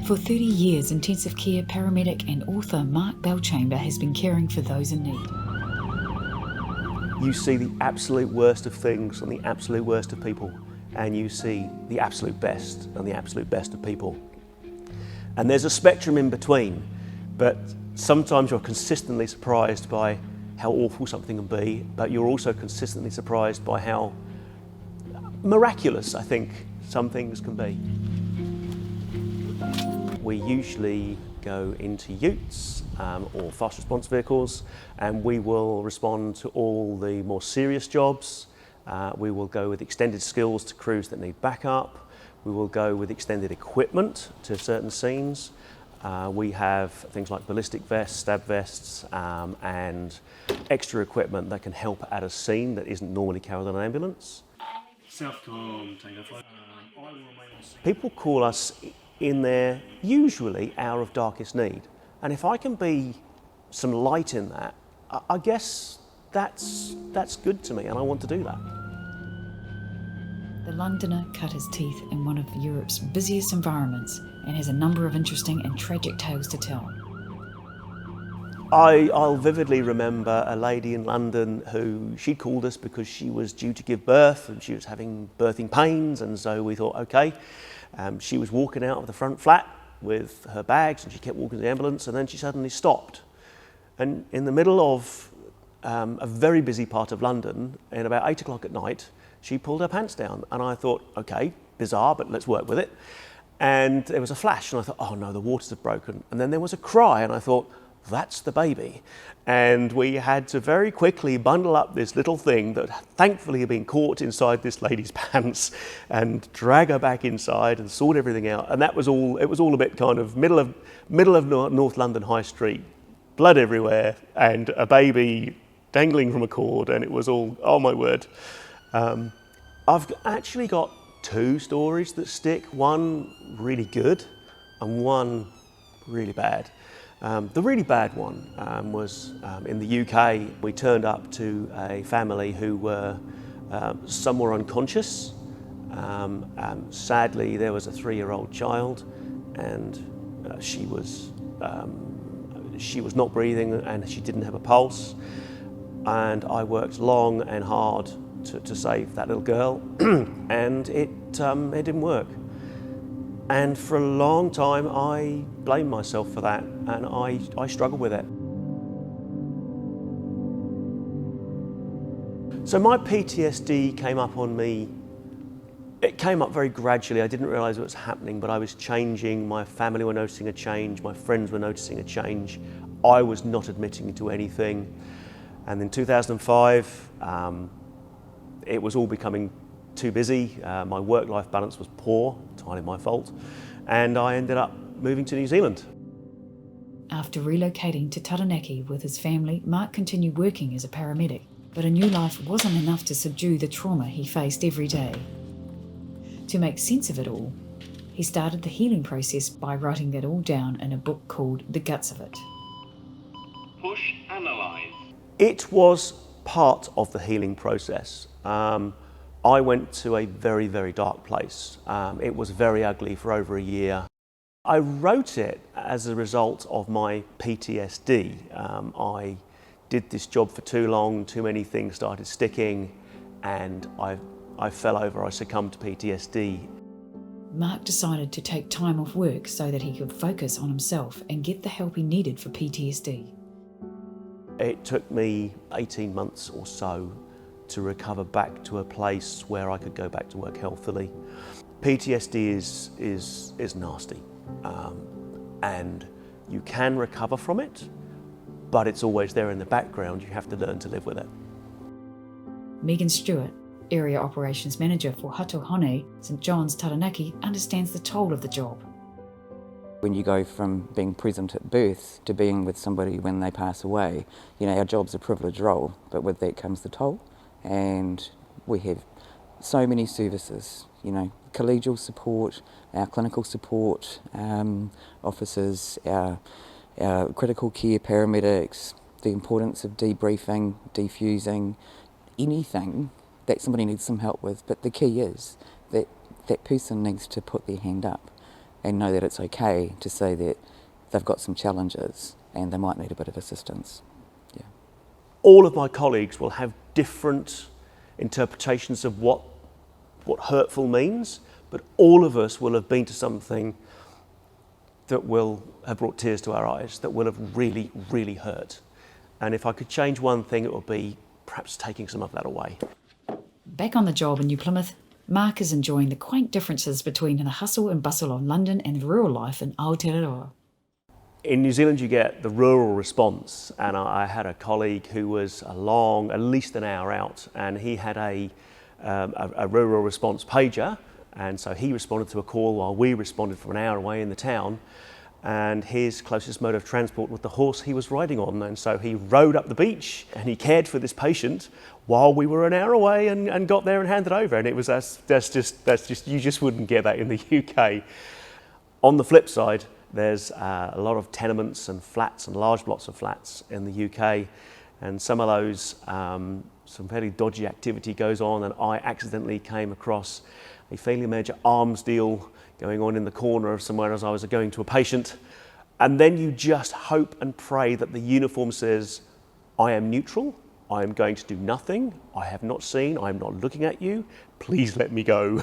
For 30 years, intensive care paramedic and author Mark Belchamber has been caring for those in need. You see the absolute worst of things and the absolute worst of people, and you see the absolute best and the absolute best of people. And there's a spectrum in between, but sometimes you're consistently surprised by how awful something can be, but you're also consistently surprised by how miraculous, I think, some things can be. We usually go into utes or fast response vehicles, and we will respond to all the more serious jobs. We will go with extended skills to crews that need backup. We will go with extended equipment to certain scenes. We have things like ballistic vests, stab vests, and extra equipment that can help at a scene that isn't normally carried on an ambulance. Southcom, Tango 5. People call us in their usually hour of darkest need, and if I can be some light in that, I guess that's good to me, and I want to do that. The Londoner cut his teeth in one of Europe's busiest environments and has a number of interesting and tragic tales to tell. I'll vividly remember a lady in London who she called us because she was due to give birth and she was having birthing pains, and so we thought, okay. She was walking out of the front flat with her bags and she kept walking to the ambulance, and then she suddenly stopped. And in the middle of a very busy part of London, at about 8 o'clock at night, she pulled her pants down, and I thought, okay, bizarre, but let's work with it. And there was a flash, and I thought, oh no, the waters have broken. And then there was a cry, and I thought, that's the baby. And we had to very quickly bundle up this little thing that thankfully had been caught inside this lady's pants and drag her back inside and sort everything out. And that was all, it was all a bit kind of middle of North London High Street, blood everywhere, and a baby dangling from a cord, and it was all, oh my word. I've actually got two stories that stick, one really good and one really bad. The really bad one was in the UK. We turned up to a family who were somewhere unconscious. Sadly, there was a 3-year-old child, and she was not breathing and she didn't have a pulse. And I worked long and hard to save that little girl, and it didn't work. And for a long time, I blamed myself for that, and I struggled with it. So my PTSD came up on me. It came up very gradually. I didn't realise it was happening, but I was changing. My family were noticing a change. My friends were noticing a change. I was not admitting to anything. And in 2005, it was all becoming too busy. My work-life balance was poor, entirely my fault, and I ended up moving to New Zealand. After relocating to Taranaki with his family, Mark continued working as a paramedic, but a new life wasn't enough to subdue the trauma he faced every day. To make sense of it all, he started the healing process by writing that all down in a book called The Guts of It. Push analyze. It was part of the healing process. I went to a very, very dark place. It was very ugly for over a year. I wrote it as a result of my PTSD. I did this job for too long, too many things started sticking, and I fell over, I succumbed to PTSD. Mark decided to take time off work so that he could focus on himself and get the help he needed for PTSD. It took me 18 months or so to recover back to a place where I could go back to work healthily. PTSD is nasty, and you can recover from it, but it's always there in the background. You have to learn to live with it. Megan Stewart, Area Operations Manager for Hatohone, St John's, Taranaki, understands the toll of the job. When you go from being present at birth to being with somebody when they pass away, you know, our job's a privileged role, but with that comes the toll. And we have so many services, you know, collegial support, our clinical support officers, our critical care paramedics, the importance of debriefing, defusing, anything that somebody needs some help with. But the key is that that person needs to put their hand up and know that it's okay to say that they've got some challenges and they might need a bit of assistance. Yeah. All of my colleagues will have different interpretations of what hurtful means, but all of us will have been to something that will have brought tears to our eyes, that will have really, really hurt. And if I could change one thing, it would be perhaps taking some of that away. Back on the job in New Plymouth, Mark is enjoying the quaint differences between the hustle and bustle of London and rural life in Aotearoa. In New Zealand, you get the rural response, and I had a colleague who was along at least an hour out, and he had a rural response pager, and so he responded to a call while we responded from an hour away in the town, and his closest mode of transport was the horse he was riding on, and so he rode up the beach and he cared for this patient while we were an hour away and got there and handed over, and it was that's just you just wouldn't get that in the UK. On the flip side, there's a lot of tenements and flats and large blocks of flats in the UK, and some of those, some fairly dodgy activity goes on, and I accidentally came across a fairly major arms deal going on in the corner of somewhere as I was going to a patient. And then you just hope and pray that the uniform says, I am neutral, I am going to do nothing, I have not seen, I am not looking at you, please let me go.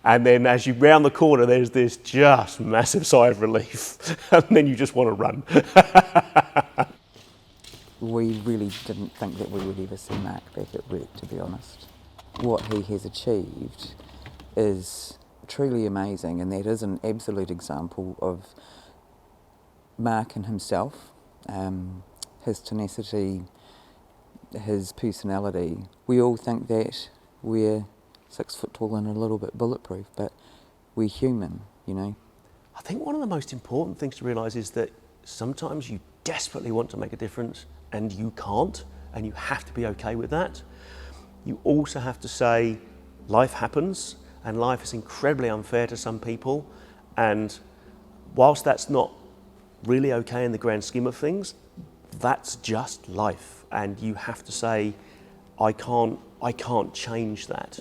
And then as you round the corner, there's this just massive sigh of relief, and then you just want to run. We really didn't think that we would ever see Mark back at work, to be honest. What he has achieved is truly amazing, and that is an absolute example of Mark and himself, his tenacity, his personality. We all think that we're 6 foot tall and a little bit bulletproof, but we're human, you know. I think one of the most important things to realise is that sometimes you desperately want to make a difference and you can't, and you have to be okay with that. You also have to say life happens, and life is incredibly unfair to some people, and whilst that's not really okay in the grand scheme of things, that's just life, and you have to say, I can't change that.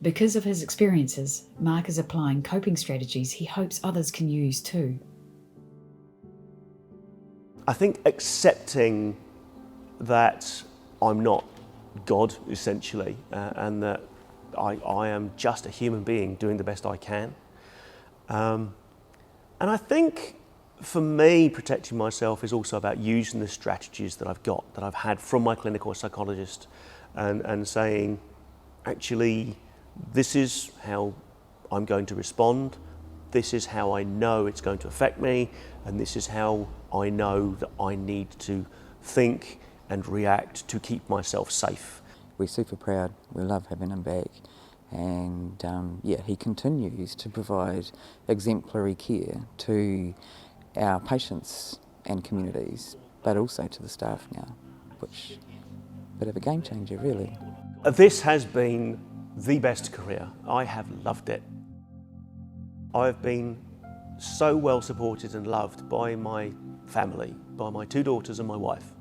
Because of his experiences, Mark is applying coping strategies he hopes others can use too. I think accepting that I'm not God, essentially, and that I am just a human being doing the best I can. And I think for me, protecting myself is also about using the strategies that I've got, that I've had from my clinical psychologist, and saying, actually, this is how I'm going to respond, this is how I know it's going to affect me, and this is how I know that I need to think and react to keep myself safe. We're super proud, we love having him back, and he continues to provide exemplary care to our patients and communities, but also to the staff now, which is a bit of a game changer, really. This has been the best career. I have loved it. I've been so well supported and loved by my family, by my 2 daughters and my wife.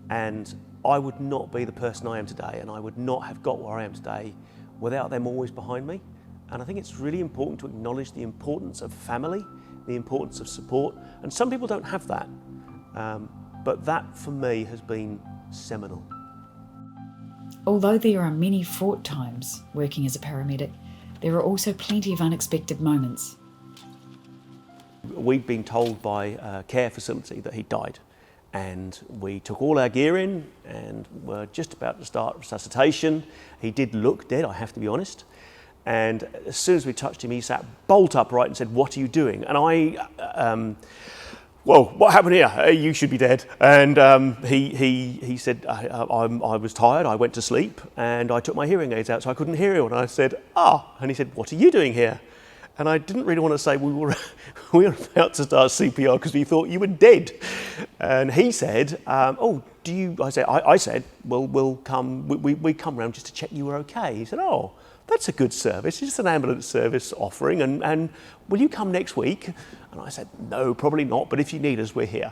And I would not be the person I am today, and I would not have got where I am today without them always behind me. And I think it's really important to acknowledge the importance of family, the importance of support. And some people don't have that. But that, for me, has been seminal. Although there are many fraught times working as a paramedic, there are also plenty of unexpected moments. We'd been told by a care facility that he died, and we took all our gear in and were just about to start resuscitation. He did look dead, I have to be honest. And as soon as we touched him, he sat bolt upright and said, "What are you doing?" And well, what happened here? You should be dead. And he said, I was tired, I went to sleep, and I took my hearing aids out so I couldn't hear you. And I said, and he said, "What are you doing here?" And I didn't really want to say we were about to start CPR because we thought you were dead. And he said, do you, I said, well, we come round just to check you were okay. He said, "Oh, that's a good service, it's just an ambulance service offering, and will you come next week?" And I said, "No, probably not, but if you need us, we're here."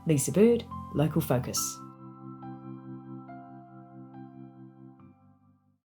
Lisa Bird, Local Focus.